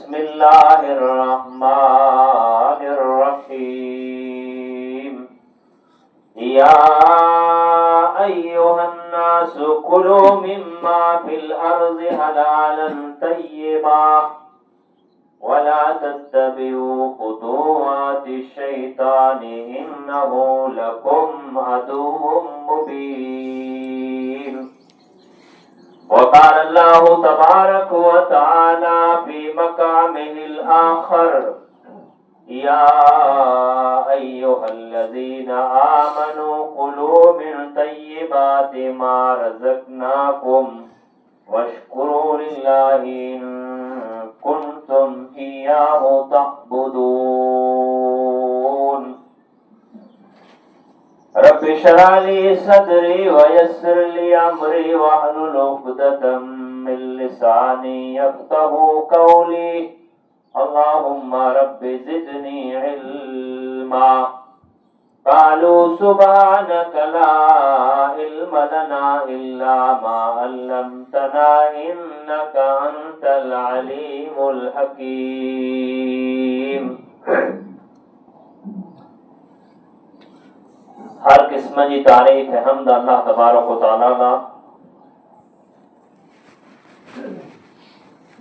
बिस्मिल्लाहिर्रहमानिर्रहीम। या अय्युहन्नासु कुलू मिम्मा फिल अर्ज़ि हलालन तय्यिबा वला तत्तबिऊ खुतुवातिश शैतानि इन्नहु लकुम अदुव्वुम मुबीन। वक़ाल अल्लाहु तबारक व तआला फी मकामिहिल आखर या अय्युहल्लज़ीना आमनू कुलू मिन तय्यिबाति मा रज़क़नाकुम वश्कुरू लिल्लाहि इन कुंतुम इय्याहु तअबुदून। रब्बि इश्रह ली सदरी व यस्सिर ली अमरी वहलुल उक़दतम मिन लिसानी यफ़क़हू क़ौली। अल्लाहुम्मा रब्बि ज़िदनी इल्मा। क़ालू सुब्हानक ला इल्म लना इल्ला मा अल्लमतना इन्नका अंतल अलीमुल हकीम। हर किस्म जी तारीफ़ है हमद अल्लाह तबारक व तआला दा।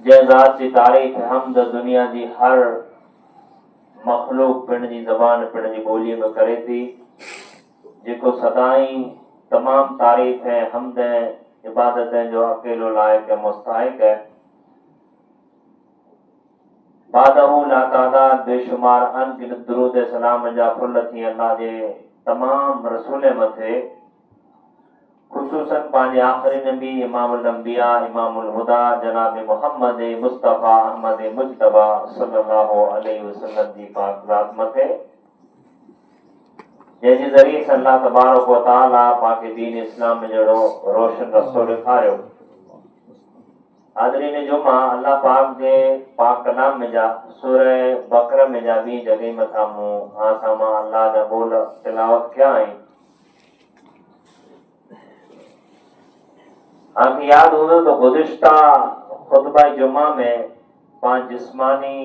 जंहिं ज़ात जी तारीफ़ है हमद दुनिया जी हर मखलूक पिण जी ज़बान पिण जी ॿोलीअ में करे थी, जेको सदाई तमाम तारीफ़ है हमद इबादत जो अकेलो लायक मुस्तहिक है। बादहू ला तादाद बेशुमार अनगिनत दुरूद सलाम जा फुल थी अल्लाह जे तमाम रसूल मथे, खुसूसन पंहिंजे आख़िरी नबी इमामुल अंबिया इमामुल हुदा जनाब मोहम्मद मुस्तफ़ा अहमद मुज्तबा सल्लल्लाहु अलैहि वसल्लम जी पाक ज़ात मथे, जंहिंजे ज़रिए से अल्लाह तबारक व तआला पाक दीन इस्लाम में जहिड़ो रोशन रस्तो ॾेखारियो। हाज़रीन जुमा, अल्लाह पाक जे पाक कलाम में जा सूरह बकरा में जा ॿी जगह मथां मूं मां अल्लाह जा बोल तिलावत कया आहिनि। आपको याद होगा तो गुज़िश्ता खुतबा जुमा में पांच जिस्मानी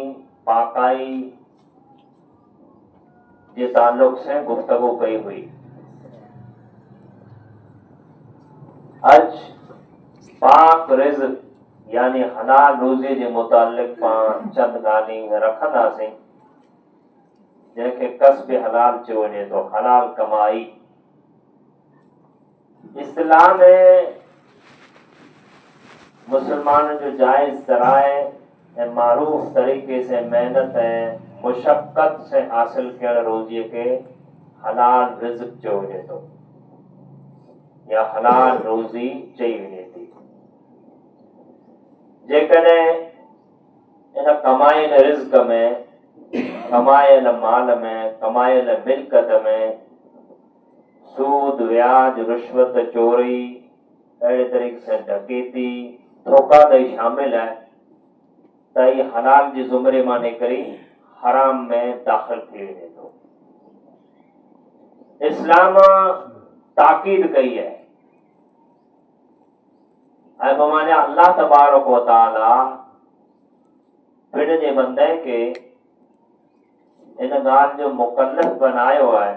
पाकाई जे ताल्लुक से गुफ्तगू कई हुई। आज पाक रिज़्क़ यानी हलाल रोज़ी जे मुतालिक पाण चंद ॻाल्हियूं रखंदासीं, जंहिंखे कस्ब हलाल चयो वञे थो, हलाल कमाई। इस्लाम में मुसलमानों जो जायज़ ज़राए ऐं मारूफ तरीक़े से मेहनत ऐं मुशक्क़त से हासिल कयल रोज़ीअ के हलाल रिज़्क़ चयो वञे थो या हलाल रोज़ी चई वञे थी। जेकॾहिं इन कमायल रिज़्क़ में, कमायल माल में, कमायल मिल्कत में सूद, व्याज, रिश्वत, चोरी, अहिड़े तरीक़े से डकैती, धोखाधड़ी शामिल है, त इहे हलाल जे ज़ुमरे मां निकिरी हराम में दाख़िल थी वञे थो। इस्लाम ताकीद कई है ऐं बमाने अल्लाह तबारक व तआला पिण जे बंदे के इन ॻाल्हि जो मुकल्लफ़ बनायो आहे,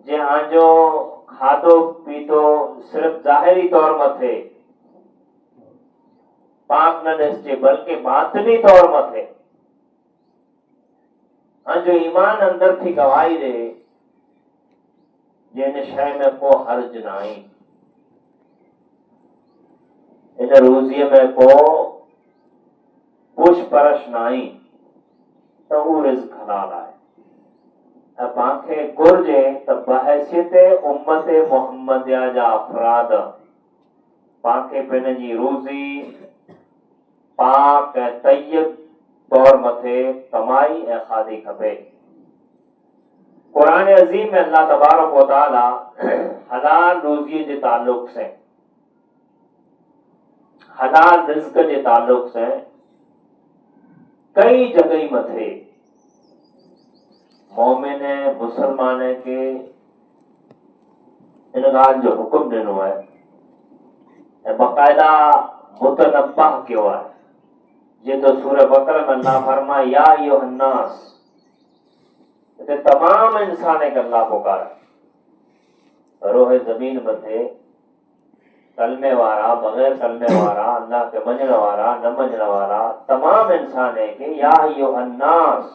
जे आंजो खाधो पीतो सिर्फ़ ज़ाहिरी तौर मथे पाक न ॾिसजे, बल्कि बातिनी तौर मथे आंजो ईमान अंदर थी गवाही ॾे जे इन शइ में को हर्ज न आहे, इन रोज़ीअ में को पुछ परश न आहे, त उहो रिज़्क़ हलाल आहे। ऐं पांखे घुर्जे त बहैसियत उम्मत मुहम्मदिया जा अफराद पांखे पंहिंजी रोज़ी पाक ऐं तय्यब तौर मथे कमाई ऐं खाधी खपे। कुरान अज़ीम में अल्लाह तबारक व तआला हलाल रोज़ीअ जे ताल्लुक से, हलाल रिज़्क़ जे ताल्लुक से कई जगह मथे मोमिन मुसलमान के इन ॻाल्हि जो हुकुम ॾिनो आहे ऐं बाक़ायदा मुतनब्बह कयो आहे, ये तो सूरह बकरा में अल्लाह फरमाए या अय्युहन्नास, तो तमाम इंसान के अल्लाह पुकारा रोहे जमीन मथे कलमे वारा बगैर कलमे वारा अल्लाह के मञण वारा न मञण वारा तमाम इंसान के या अय्युहन्नास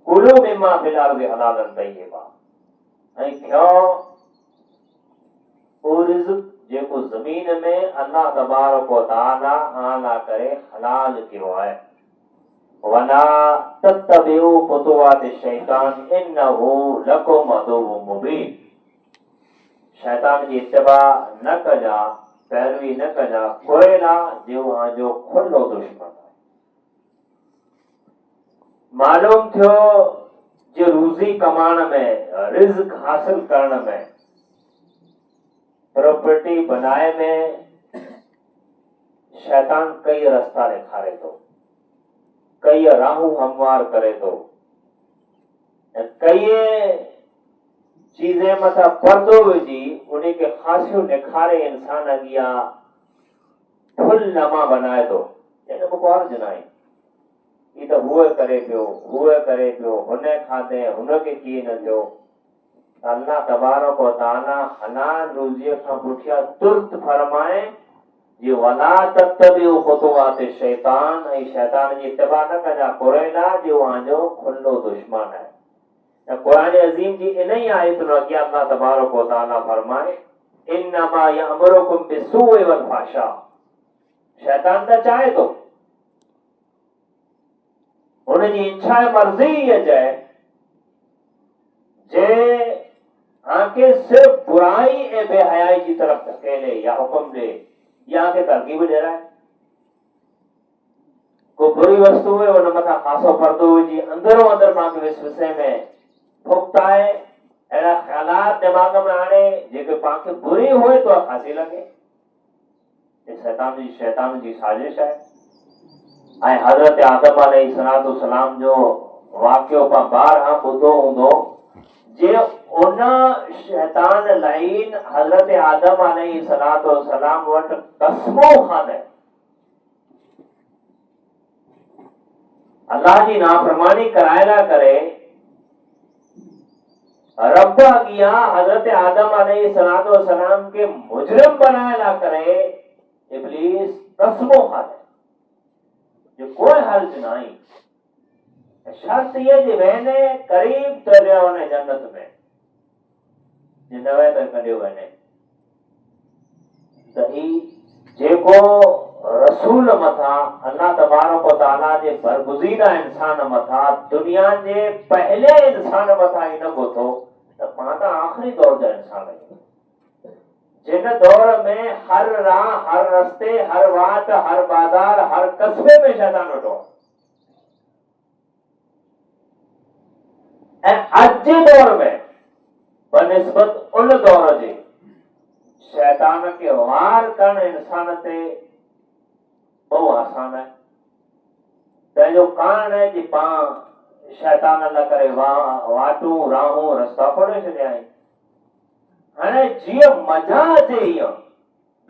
कुलू मिम्मा फिल अर्ज़ि हलालन तय्यबा, ऐं थियो ओ रिज़्क़ जेको ज़मीन में अल्लाह तबारक व तआला आला करे हलाल कयो आहे। वला तत्तबिउ खुतुवाति शैतान इन्नहु लकुम अदुव्वुम मुबीन, शैतान जी इत्तिबा न कजा, पैरवी न कजा, कोयला जो खुलो दुश्मन है। मालूम थियो जो रूज़ी कमाण में, रिज़्क़ हासिल करण में, प्रॉपर्टी बनाए में शैतान कई रास्ता ॾेखारे थो, कई राहूं हमवार करे थो, कई चीजें मथा पर्दो विझी उन्हीं के ख़ासियूं ॾेखारे इंसान अॻियां फुल नमा बनाए थो। इन को अर्ज़ न आहे ही त हूअ करे पियो, हूअ करे पियो, हुन खाधे हुनखे कीअं न थियो। अल्लाह तबारक व तआला हलाल रोज़ीअ खां पुठियां तुर्त फरमाए जी वला तत्तबिउ खुतुवाति शैतान, ऐं शैतान जी इत्तिबा न कजा, कोयला जो आंजो खुलो दुश्मन है। कुरान अजीम की इन ही आयत में अल्लाह तबारक व तआला फरमाए इन्नमा यअमुरुकुम बिस्सूइ वल फहशा, शैतान तो चाहे तो उनकी इच्छा मर्जी ये जाए जे आके सिर्फ बुराई ए बेहयाई की तरफ धकेले या हुक्म दे या आके तरकीब दे रहा है। को बुरी वस्तु है उन मथा खासो पर्दो विझी अंदरो अंदर मां के विषय में फुकता है, अहिड़ा ख्यालात दिमाग में आने जेके पाके बुरी होए तो खासी लगे, ये शैतान जी साजिश है। ऐं हज़रत आदम अलैहिस्सलाम जो वाक़ियो पा बारहा ॿुधो हूंदो जे उन शैतान लाइन हज़रत आदम अलैहिस्सलाम वटि कसमों खाने अल्लाह जी नाफरमानी करायला करे रब अगिया हजरत आदम अलैहिस्सलाम के मुजरिम बनायला करे इब्लीस कसमों खाने जो कोई हर्ज नहीं, शर्त ये जी वेने करीब तरिया वने जन्नत में जिनवे त कढियो वने सही जेको रसूल मथा अल्लाह तबारक व तआला जे बरगुज़ीदा इंसान मथा दुनिया जे पहले इंसान मथा ही न गोथो त मां त आखिरी दौर जा इंसान आहियूं जिन दौर में हर राह, हर रस्ते, हर वाट, हर बाजार, हर कस्बे में शैतान वेठो ऐं अज जे दौर में बनिस्बत उन दौर जे शैतान के वार करण इंसान ते बहुत आसान है। तंहिंजो कारण है कि पां शैतान अल्लाह करे वाटू राहू रस्ता खोले छॾिया आहिनि। हाणे जीअं मज़ा अचे ईअं,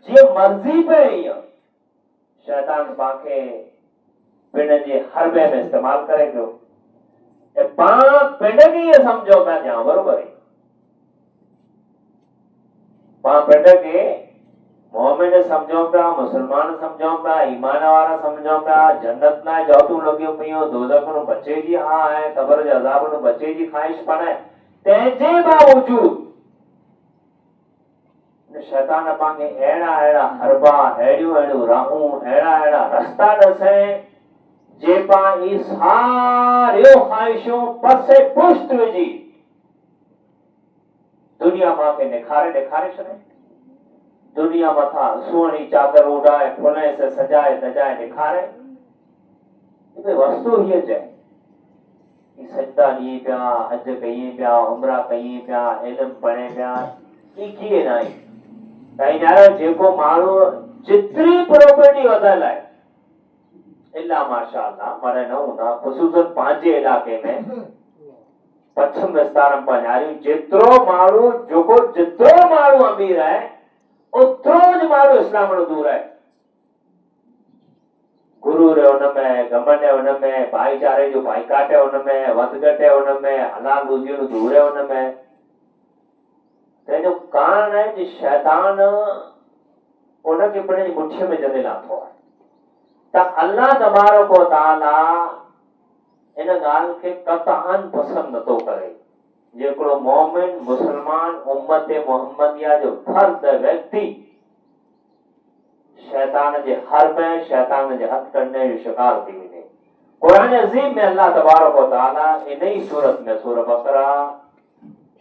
जीअं मर्ज़ी पे ईअं शैतान पाखे पिण जे हरबे में इस्तेमाल करे पियो ऐं पां पिण खे ईअं सम्झो पिया ॼां बरोबर आहे। पां पिण खे मोमिन समझो पिया, मुसलमान समझो पिया, ईमान वारा समझो पिया, जन्नत लाइ जौतूं लॻियूं पियूं, दोज़ख में बचे जी हा आहे, क़ब्र जे अज़ाब में बचे जी ख़्वाहिश पण आहे। तंहिंजे बावजूद शैतान पांखे अहिड़ा हरबा, अहिड़ियूं राहूं, अहिड़ा रस्ता ॾसें जे पां ई सारियूं ख़्वाहिशूं पसे पुष्ट विझी दुनिया पांखे ॾेखारे छॾे, दुनिया मथा सुहिणी चादर उड़ाए फुले से सजाए धजाए ॾेखारे। वस्तु हीअ चए कि सजदा ॾिए पिया, हज कई पिया, उमरा कई पिया, इल्म पढ़े पिया, ई कीअं न आहे। तव्हां ॼाणो जेको माण्हू जेतिरी प्रॉपर्टी वधल आहे इल्ला माशाअल्लाह पर न हूंदा, ख़ुसूसन पंहिंजे इलाइक़े में पश्चिम विस्तार में पंजारियूं जेतिरो माण्हू अमीर आहे ओतिरो ज माण्हू इस्लाम में दूर आहे। गुरूर हुन में भाईचारे जो बाइकाट है उनमें, वधघट है उनमें, हलाल रोज़ीअ जो दूर है उनमें। तेजो कारण है कि शैतान उनके पंहिंजी मुठीअ में जॾहिं लाथो आहे त अल्लाह तबारक व तआला इन ॻाल्हि खे क़तअन पसंदि नथो करे। जेकड़ो मोमिन मुसलमान उम्मत मोहम्मदिया जो फर्द व्यक्ति शैतान जे हर में, शैतान जे हथकंडे जो शिकार थी वञे। कुरान अज़ीम में अल्लाह तबारक व तआला इन ही सूरत में सूरह बकरा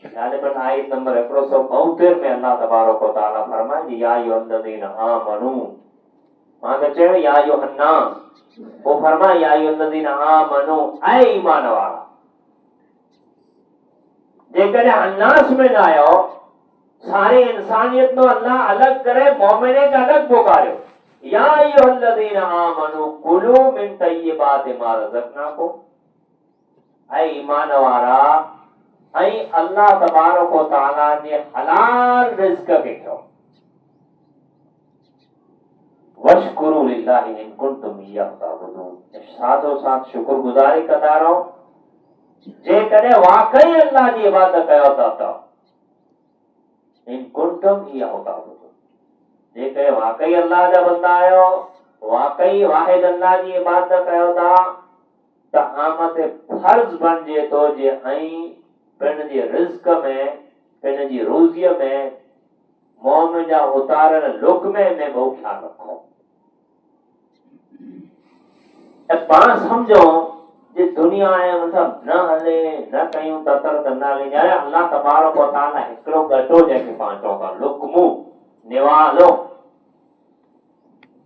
गालिबन आयत नंबर 172 में अल्लाह तबारक व तआला फरमाए या अय्युहल्लज़ीना आमनू, मां त चयो या अय्युहन्नास, वो फरमाए या अय्युहल्लज़ीना आमनू, ऐ ईमान वारा। जेकॾहिं अन्नास में न आयो, सारी इंसानियत नो अल्लाह अलग करे, मोमिने का अलग पुकारियो या अय्युहल्लज़ीना आमनू कुलू मिन तय्यिबाति मा रज़क़नाकुम, ऐ ईमान वारा ऐं अल्लाह तबारक व तआला जे हलाल रिज़्क खे खाओ। वशकुरु लिल्लाहि इन कुंतुम इय्याहु ताबुदून, साथो साथ शुक्रगुज़ारी कंदा रहो जेकॾहिं वाकई अल्लाह जी इबादत कयो था त। इन कुंतुम इय्याहु ताबुदून, जेकॾहिं वाकई अल्लाह जा बंदा आहियो, वाकई वाहिद अल्लाह जी इबादत कयो था त आमते फर्ज़ बणिजे थो जे ऐं पंहिंजे रिज़्क में, पंहिंजी रोज़ीअ में, मोम जा उतारल लुक़मे में बहु ख्याल रखो। पाण समझो जे दुनिया है मतलब न हले न कयूं ततर त न हले। यार अल्लाह तबारक व तआला हिकिड़ो गटो जंहिंखे पाण चऊं था लुक़मो, निवालो,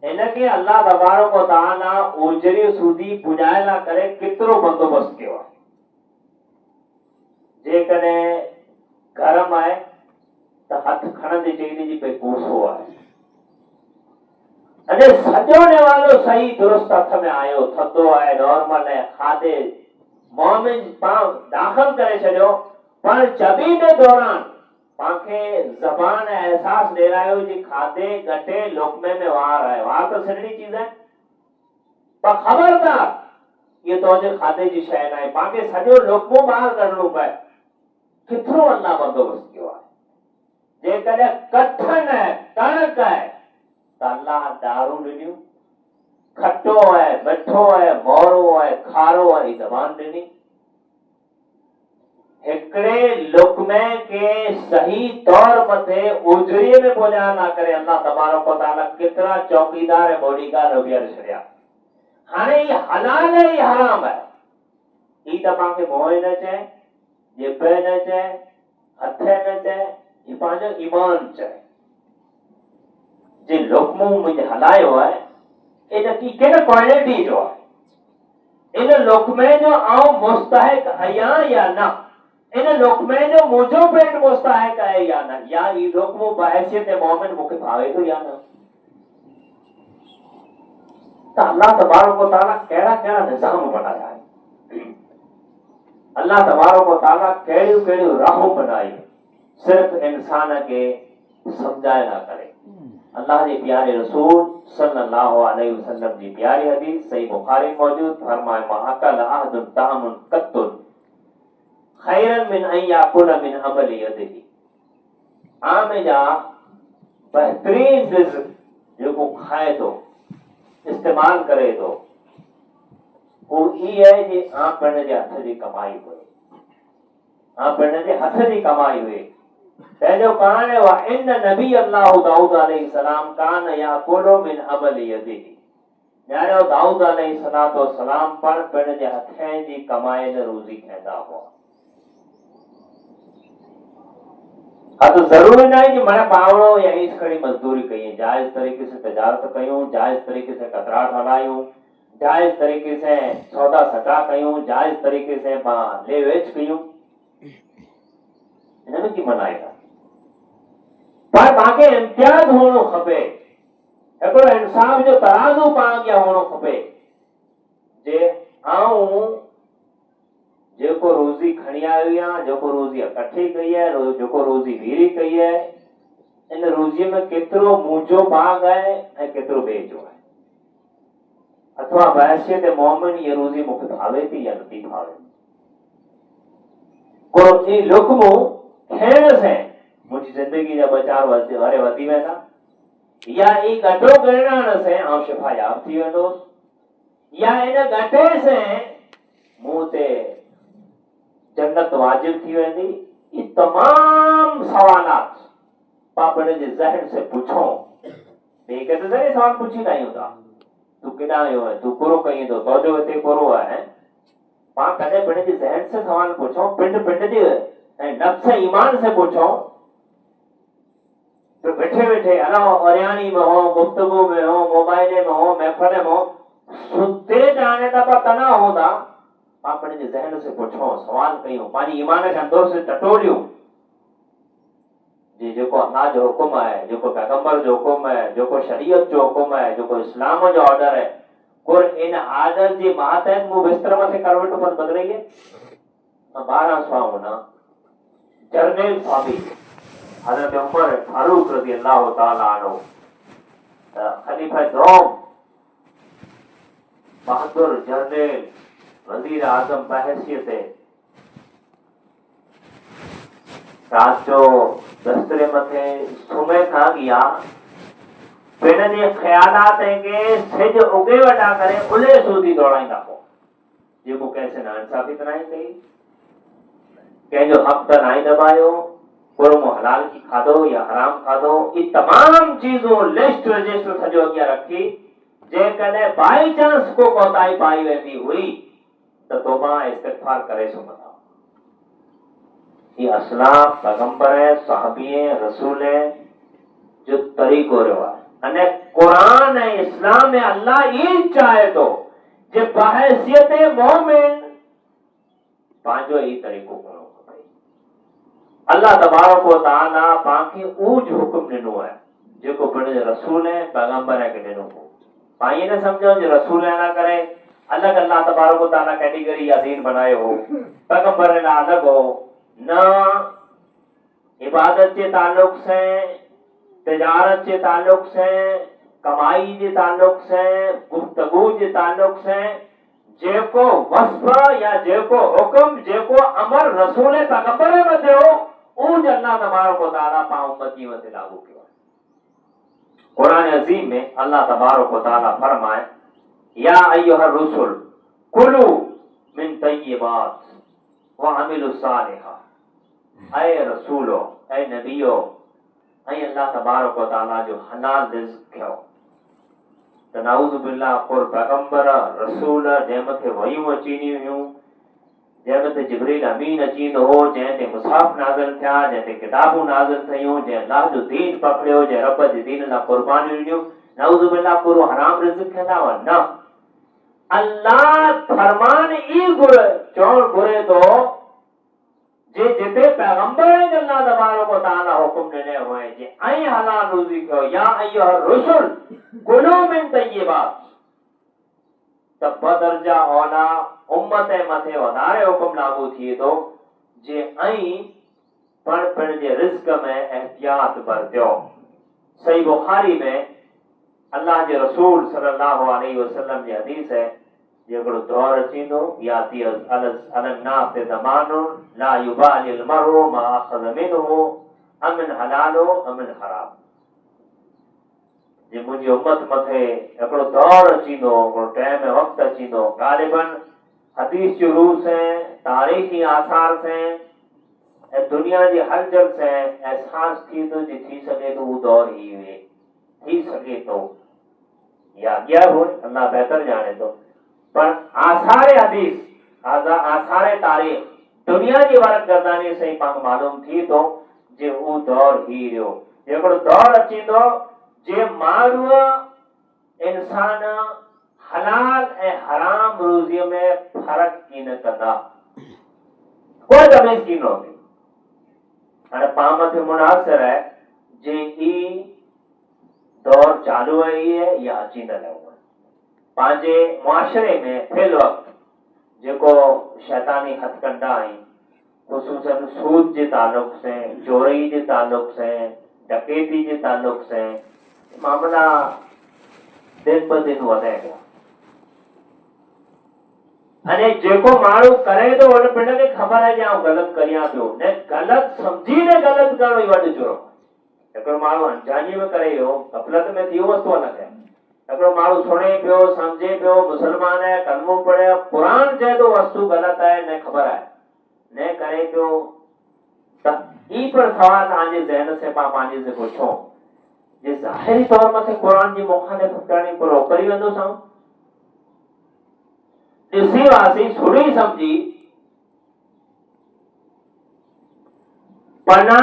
इनखे अल्लाह तबारक व तआला ओजरी सूदी पुॼाइण लाइ करे केतिरो बंदोबस्त कयो आहे। जेकॾहिं गरम आहे त हथ खणंदे चईंदी जी भई कोसो आहे, अने सॼो निवालो सही दुरुस्त हथ में आयो, थधो आहे, नॉर्मल है, खाधे मुंह में पाण दाख़िल करे छॾियो, पर चबी जे दौरान पांखे ज़बान एहसास ॾिरायो जी खाधे गटे लुक़मे में वार आहे। वार तो सॼणी चीज है, पर खबरदार ये तुंहिंजे खाधे जी शइ न आहे, पांखे सॼो लुक़मो ॿाहिरि कढणो पए। केतिरो अल्लाह बंदोबस्त कयो आहे। जेकॾहिं कठिन है, कणक है त अल्लाह दारू ॾिनियूं, खटो है, मिठो है, मोरो है, खारो है, ज़बान ॾिनी। हिकिड़े लुक़मे के सही तौर मथे उजरीअ में पहुचाइण लाइ करे अल्लाह तबारक व तआला केतिरा चौकीदार ऐं बॉडीगार्ड बीहारे छॾिया। हाणे ही हलाल है, ही हराम है, ही त पांखे मोह न चए, जिभ न चए, हथ न चए, ही पंहिंजो ईमान चए। जे लुक़मो मुंहिंजे हलायो आहे इन की केॾे क्वालिटी जो आहे, इन लुक़मे जो आउं मुस्तहिक आहियां या न, इन लुक़मे जो मुंहिंजो पेट मुस्तहिक आहे या न, या ही लुक़मो बहैसियत मोमिन मूंखे भावे थो या न। त अल्लाह तबारक व तआला कहिड़ा कहिड़ा निज़ाम बनाया है, अल्लाह तबारक व तआला कहिड़ियूं कहिड़ियूं राहूं बनायूं सिर्फ़ इंसान खे समझाइण लाइ करे। अल्लाह जे प्यारे रसूल सल्लल्लाहु अलैहि वसल्लम जी प्यारी हदीस सही बुखारी मौजूद फरमाए महकल अहदुन तामुन कत्तुन खैरन मिन अन याकुल मिन अमल यदिही, आम जा बेहतरीन रिज़्क जेको खाए थो, इस्तेमाल करे थो, वो ई है जे आप पंहिंजे हथ जी कमाई हुई, आप पंहिंजे हथ जी कमाई हुई। तंहिंजो कारण है वा इन नबी अल्लाह दाऊद अलैहि सलाम कान याकुलु मिन अमल यदिही, न्यारो दाऊद अलैहि सलातो सलाम पर पंहिंजे हथें जी कमाई ने रोज़ी खाईंदा हुआ। अब जरूरी नहीं कि मैंने पावड़ो या ईच खड़ी मजदूरी कही, जायज तरीके से तजारत कयूं, जायज तरीके से कतराट हलायूं, जायज तरीके से सौदा सटा कयूं, जायज तरीके से ले वेच कयूं, इन्हनि की मनाएगा। पर पाके इम्तियाज होनो खपे, हिकिड़ो इंसाफ जो तराज़ू पाण अॻियां होनो खपे जे आऊं जेको रोज़ी खणी आयो आहियां, जेको रोज़ी इकट्ठी कई है, जेको रोज़ी वीरी कई है, इन रोज़ीअ में केतिरो मुंहिंजो भाग आहे ऐं केतिरो ॿिए जो आहे। अथवा बहसियत मोमिन ये रोजी मुख भावे थी या नथी भावे को ई लुकमो खेण से मुझी जिंदगी जा बचार वारे वधी वेंदा या ई गटो करण से आउं शिफा याब थी वेंदोस या इन गटे से मुते जन्नत वाजिब थी वेंदी। ये तमाम सवालात पापड़ जे जहन से पूछो देखे तो जरे सवाल पूछी नहीं होता तू केड़ा आयो है तू पूरो कहीं तो जो हिते पूरो है पा कदे पिण जे जहन से सवाल पूछो पिंड पिंड जे नफ्स ईमान से पूछो तो बैठे बैठे अला औरियानी में हो गुफ्तगू में हो मोबाइल में हो महफिल में हो सुते जाने दा पता ना होता पापड़ जे जहन से पूछो सवाल कयो पानी ईमान के अंदर से टटोलियो जी जो अल्लाह जो हुक्म है जो पैगंबर जो हुक्म है जो शरीयत जो हुक्म है जो इस्लाम जो ऑर्डर है और इन आदर जी मातहत मु बिस्तर में से करवट पर बदल है 12 स्वाम ना जर्नल साहबी हजरत उमर फारूक रजी अल्लाह ताला अन्हु खलीफा दोम बहादुर जर्नल वजीर आजम बहसियत रात जो दस्तरे मथे सुमे था गया पिण जे ख्यालात के सिज उगे वटा करे उले सूदी दौड़ाईंदा हो जेको कैसे ना इंसाफी तनाई कई के जो हक त नाई दबायो कुरमो हलाल की खादो या हराम खादो ये तमाम चीजों लिस्ट रजिस्टर सजो अगिया रखी जे कदे बाई चांस को कोताई पाई वेंदी हुई तो तौबा इस्तिगफार करे सो मथा ये असलाफ पैगंबर है साहबी है रसूल है जो तरीको रहा अने कुरान है इस्लाम है अल्लाह ये चाहे तो जे बहसियत मोमिन पांचो ही तरीको करो अल्लाह तबारक व तआला पाके ऊज हुक्म दिनो है जेको पिण रसूल है पैगंबर है के दिनो पाई ने समझो जे रसूल है ना करे अलग अल्लाह तबारक व तआला कैटेगरी या दीन बनाए हो पैगंबर ने अलग हो न इबादत के ताल्लुक से तिजारत के ताल्लुक से कमाई के ताल्लुक से गुफ्तगू के ताल्लुक से जेको वस्फ या जेको हुक्म जेको अमर रसूल पैगंबर में थियो उ अल्लाह तबारक व तआला पा उम्मती में लागू किया। कुरान अजीम में अल्लाह तबारक व तआला फरमाए या अय्युहर रसूल कुलू मिन तय्यिबात व अमिलुस सालिहात ऐ रसूलो ऐ नबियो ऐ अल्लाह तबारक व तआला जो हलाल रिज़्क़ खयो त नाउज़ बिल्लाह कुर पैगंबर रसूल जे मथे वहियूं अचीनी हुयूं जे मथे जिब्रील अमीन अचींदो हो जंहिं ते मुसाफ़ नाज़िल थिया जंहिं ते किताबूं नाज़िल थियूं जंहिं अल्लाह जो दीन पकड़ियो जंहिं रब जे दीन लाइ क़ुर्बानियूं ॾिनियूं नाउज़ बिल्लाह कुर हराम रिज़्क़ खेंदा हुआ न अल्लाह फरमान ई गुर चौड़ घुरे तो जे जिते पैगंबर अल्लाह तबारक व तआला हुक्म ॾिने हुए जे ऐं हलाल रोज़ी कयो या अय्युहर रसूल कुलू मिन तय्यिबात त बदरजा औला उम्मत मथे वधारे हुक्म लागू थिए थो जे ऐं पिण जे रिज़्क़ में एहतियात बरतियो। सही बुखारी में अल्लाह जे रसूल सल्लल्लाहु अलैहि वसल्लम जी हदीस है जेकड़ो दौर अचींदो याती अलन्नास ज़मानो ला युबालिल मरउ मा अखज़ मिनहु अमिन हलालो अमिन हराम जे मुंहिंजी उम्मत मथे हिकिड़ो दौर अचींदो हिकिड़ो टाइम वक़्तु अचींदो ग़ालिबन हदीस जो रूह से तारीख़ी आसार से ऐं दुनिया जी हर जग से एहसास थी थो जे थी सघे थो उहो दौर ई हुए थी सघे थो या अॻियां हो अल्लाह बहितर ॼाणे थो पर आसारे हदीस आसारे तारीख़ दुनिया जी वरक गर्दानी से पाण मालूम थी थो जे उहो दौर ही रहियो हिकिड़ो दौर अचींदो जे माण्हू इंसान हलाल ऐं हराम रोज़ीअ में फ़र्क़ु कीन कंदा कोई तमीज़ कीन हूंदी हाणे पाण मथे मुनासिर आहे जे ई दौर चालू है या अचींदड़ है पंहिंजे मुआशरे में फिल वक़्तु जेको शैतानी हथकंडा आहिनि ख़ुसूसन सूद जे ताल्लुक से चोरी जे ताल्लुक से डकैती जे ताल्लुक से मामला दिन ब दिन वधे पिया અને જેકો માણો કરે તો ઓને પેડને ખબર है કે હું ગલત કર્યા पियो ને ગલત સમજીને ગલત કરો એ વડ જોરો એકડો માણો અંજાની में करे हो गफलत में थियो वस्तु अलग है एकड़ो माणो सुणे पियो समझे पियो मुसलमान है कलमो पढ़े कुरान जे तो वस्तु गलत है ने खबर है ने करे पियो त ई पर सवाल आजे जहन से पांजे से पूछो जे जाहिरी तौर मथे कुरान जी मुखालिफ करणी पूरो करी वेंदो सां इसी वासी सुनी समझी पना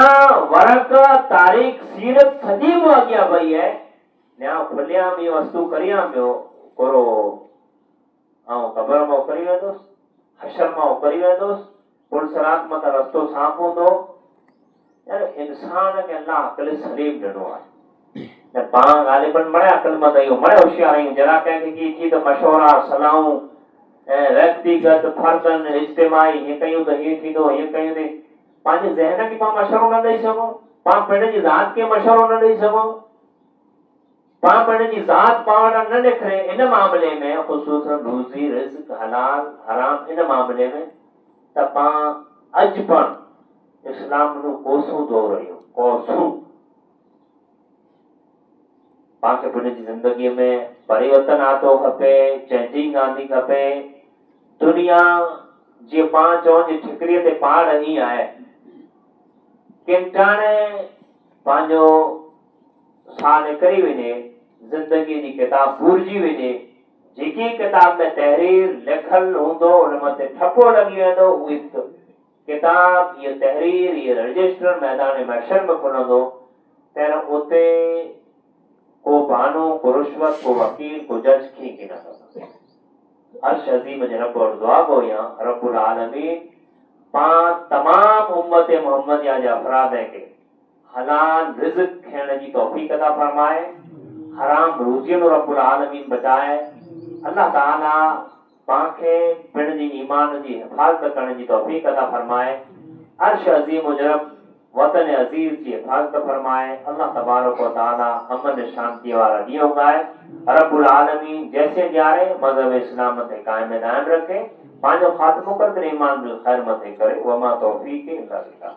वरक तारीख सीरत सदी में अगिया भई है न्या खुलिया में वस्तु करिया में कोरो आओ कबर में करी वेंदोस हशर में करी वेंदोस पुलसरात मत रस्तो साफ होंदो यार इंसान के अल्लाह अकल सलीम ॾिनो आहे ने पाण ॻाल्हि पण मणे अकल मत आयो मणे होशियार आहियूं जरा कंहिंखे की त मशवरा सलाहूं व्यक्तिगत फर्दन इज्तिमाई ये कयूं तो ये थींदो ये कयूं ते पंहिंजे ज़हन खे पाण मशवरो न ॾेई सघूं पाण पिण जी ज़ात खे मशवरो न ॾेई सघूं पाण पिण जी ज़ात पाण न ॾेखारे इन मामले में ख़ुसूसन रोज़ी रिज़्क हलाल हराम इन मामले में त पाण अॼु पण इस्लाम નું કોસું દો રહ્યો કોસું पाण खे पिण जी ज़िंदगीअ में परिवर्तन आतो खपे चेंजिंग आंदी खपे दुनिया जीअं पाण चवनि जी ठिकरीअ ते पाण ईअं आहे किंटाणे पंहिंजो साह निकिरी वञे ज़िंदगीअ जी किताब भुलिजी वञे जेकी किताब में तहरीर लिखल हूंदो उन मथे ठपो लॻी वेंदो उही किताब ये तहरीर ये रजिस्टर मैदान महशर में खुलंदो पहिरियों उते को बानो को रुश्वत को वकील को जज की न सकते अर्श अजीम रब और दुआ को या रब्बुल आलमीन पांच तमाम उम्मत मोहम्मदिया जे अफराद के हलाल रिज़्क खाने की तौफीक अता फरमाए हराम रोज़ियों रब्बुल आलमीन बचाए अल्लाह ताला पांखे पिण जी ईमान जी हिफाज़त करने की तौफीक अता फरमाए अर्श अजीम मुजरब वतन अजीज की हिफाज़त फरमाए अल्लाह तबारक व तआला अमन शांति वाला ॾींहुं उगाए रब्बुल आलमीन जैसे ॾियारे मज़हब इस्लाम मथे कायम दायम रखे पंहिंजो ख़ात्मो कर ईमान बिल ख़ैर मथे करे वमा तौफीक इल्ला बिल्लाह